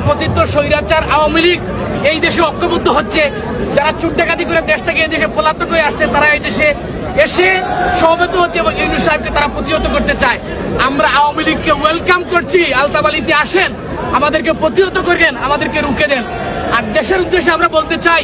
তথাকথিত স্বৈরাচার আওয়ামী লীগ এই দেশে ঐক্যবদ্ধ হচ্ছে। যারা চুর ডাকাতি করে দেশ থেকে এই দেশে পলাতক হয়ে আসছে তারা এই দেশে এসে সমবেত হচ্ছে এবং ইউনূস সাহেবকে তারা প্রতিহত করতে চায়। আমরা আওয়ামী লীগকে ওয়েলকাম করছি, আলতাবালিতে আসেন, আমাদেরকে প্রতিহত করেন, আমাদেরকে রুখে দেন। আর দেশের উদ্দেশ্যে আমরা বলতে চাই,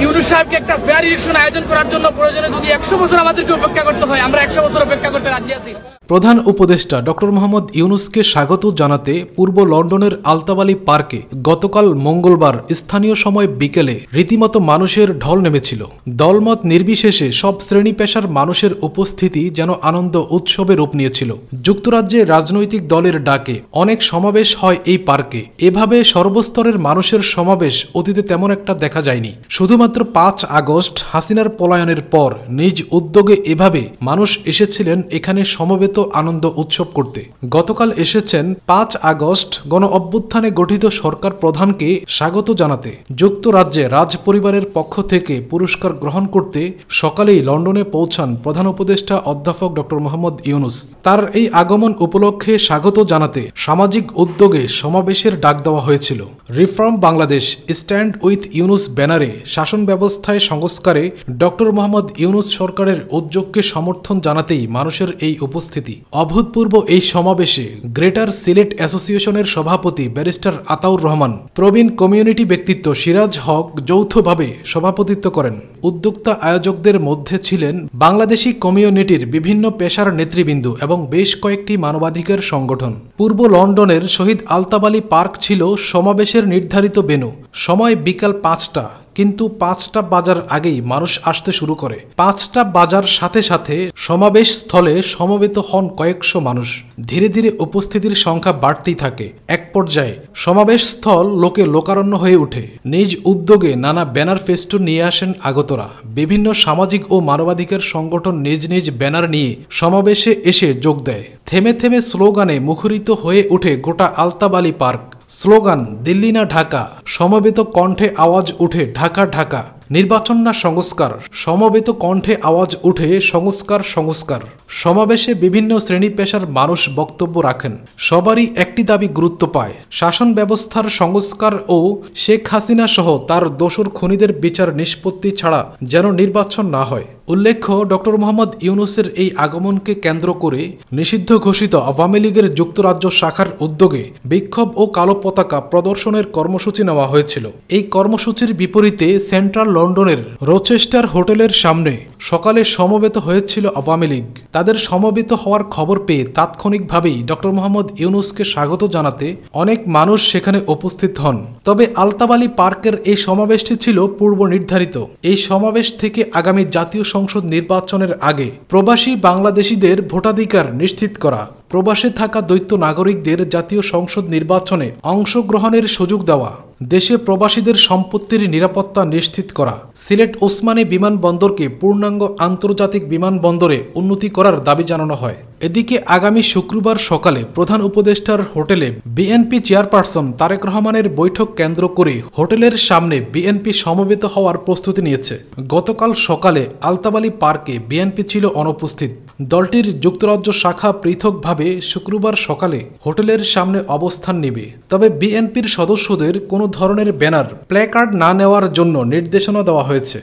ইউনূস সাহেবকে একটা ফেয়ার ইলেকশন আয়োজন করার জন্য প্রয়োজনে যদি 100 বছর আমাদেরকে অপেক্ষা করতে হয়, আমরা 100 বছর অপেক্ষা করতে রাজি আছি। প্রধান উপদেষ্টা ডক্টর মোহাম্মদ ইউনূসকে স্বাগত জানাতে পূর্ব লন্ডনের আলতাবালি পার্কে গতকাল মঙ্গলবার স্থানীয় সময় বিকেলে রীতিমতো মানুষের ঢল নেমেছিল। দলমত নির্বিশেষে সব শ্রেণী পেশার মানুষের উপস্থিতি যেন আনন্দ উৎসবে রূপ নিয়েছিল। যুক্তরাজ্যে রাজনৈতিক দলের ডাকে অনেক সমাবেশ হয় এই পার্কে। এভাবে সর্বস্তরের মানুষের সমাবেশ অতীতে তেমন একটা দেখা যায়নি। শুধুমাত্র ৫ আগস্ট হাসিনার পলায়নের পর নিজ উদ্যোগে এভাবে মানুষ এসেছিলেন এখানে সমবেত আনন্দ উৎসব করতে। গতকাল এসেছেন ৫ আগস্ট গণ অভ্যুত্থানে গঠিত সরকার প্রধানকে স্বাগত জানাতে। যুক্তরাজ্যে রাজ পরিবারের পক্ষ থেকে পুরস্কার গ্রহণ করতে সকালেই লন্ডনে পৌঁছান প্রধান উপদেষ্টা অধ্যাপক ডক্টর মোহাম্মদ ইউনূস। তার এই আগমন উপলক্ষে স্বাগত জানাতে সামাজিক উদ্যোগে সমাবেশের ডাক দেওয়া হয়েছিল। Reform Bangladesh stand with Yunus ব্যানারে শাসন ব্যবস্থায় সংস্কারে ডক্টর মোহাম্মদ ইউনূস সরকারের উদ্যোগকে সমর্থন জানাতেই মানুষের এই উপস্থিতি। অভূতপূর্ব এই সমাবেশে গ্রেটার সিলেট অ্যাসোসিয়েশনের সভাপতি ব্যারিস্টার আতাউর রহমান, প্রবীণ কমিউনিটি ব্যক্তিত্ব সিরাজ হক যৌথভাবে সভাপতিত্ব করেন। উদ্যোক্তা আয়োজকদের মধ্যে ছিলেন বাংলাদেশি কমিউনিটির বিভিন্ন পেশার নেতৃবৃন্দ এবং বেশ কয়েকটি মানবাধিকার সংগঠন। পূর্ব লন্ডনের শহীদ আলতাবালি পার্ক ছিল সমাবেশের নির্ধারিত ভেন্যু। সময় বিকাল ৫টা, কিন্তু ৫টা বাজার আগেই মানুষ আসতে শুরু করে। ৫টা বাজার সাথে সাথে সমাবেশ স্থলে সমবেত হন কয়েকশো মানুষ। ধীরে ধীরে উপস্থিতির সংখ্যা বাড়তেই থাকে। এক পর্যায়ে সমাবেশ স্থল লোকে লোকারণ্য হয়ে ওঠে। নিজ উদ্যোগে নানা ব্যানার ফেস্টুন নিয়ে আসেন আগতরা। বিভিন্ন সামাজিক ও মানবাধিকার সংগঠন নিজ নিজ ব্যানার নিয়ে সমাবেশে এসে যোগ দেয়। থেমে থেমে স্লোগানে মুখরিত হয়ে ওঠে গোটা আলতাবালি পার্ক। স্লোগান দিল্লি না ঢাকা, সমবেত কণ্ঠে আওয়াজ উঠে ঢাকা ঢাকা, নির্বাচন না সংস্কার, সমবেত কণ্ঠে আওয়াজ উঠে সংস্কার সংস্কার। সমাবেশে বিভিন্ন শ্রেণী পেশার মানুষ বক্তব্য রাখেন। সবারই একটি দাবি গুরুত্ব পায়, শাসন ব্যবস্থার সংস্কার ও শেখ হাসিনা সহ তার দোসর খুনিদের বিচার নিষ্পত্তি ছাড়া যেন নির্বাচন না হয়। উল্লেখ্য, ডক্টর মোহাম্মদ ইউনূসের এই আগমনকে কেন্দ্র করে নিষিদ্ধ ঘোষিত আওয়ামী লীগের যুক্তরাজ্য শাখার উদ্যোগে বিক্ষোভ ও কালো পতাকা প্রদর্শনের কর্মসূচি নেওয়া হয়েছিল। এই কর্মসূচির বিপরীতে সেন্ট্রাল লন্ডনের রোচেস্টার হোটেলের সামনে সকালে সমবেত হয়েছিল আওয়ামী লীগ। তাদের সমবেত হওয়ার খবর পেয়ে তাৎক্ষণিকভাবেই ডক্টর মোহাম্মদ ইউনূসকে স্বাগত জানাতে অনেক মানুষ সেখানে উপস্থিত হন। তবে আলতাবালি পার্কের এই সমাবেশটি ছিল পূর্ব নির্ধারিত। এই সমাবেশ থেকে আগামী জাতীয় সংসদ নির্বাচনের আগে প্রবাসী বাংলাদেশিদের ভোটাধিকার নিশ্চিত করা, প্রবাসে থাকা দ্বৈত নাগরিকদের জাতীয় সংসদ নির্বাচনে অংশগ্রহণের সুযোগ দেওয়া, দেশে প্রবাসীদের সম্পত্তির নিরাপত্তা নিশ্চিত করা, সিলেট ওসমানী বিমানবন্দরকে পূর্ণাঙ্গ আন্তর্জাতিক বিমানবন্দরে উন্নতি করার দাবি জানানো হয়। এদিকে আগামী শুক্রবার সকালে প্রধান উপদেষ্টার হোটেলে বিএনপি চেয়ারপারসন তারেক রহমানের বৈঠক কেন্দ্র করে হোটেলের সামনে বিএনপি সমবেত হওয়ার প্রস্তুতি নিয়েছে। গতকাল সকালে আলতাবালি পার্কে বিএনপি ছিল অনুপস্থিত। দলটির যুক্তরাজ্য শাখা পৃথকভাবে শুক্রবার সকালে হোটেলের সামনে অবস্থান নেবে। তবে বিএনপির সদস্যদের কোনো ধরনের ব্যানার, প্ল্যাকার্ড না নেওয়ার জন্য নির্দেশনা দেওয়া হয়েছে।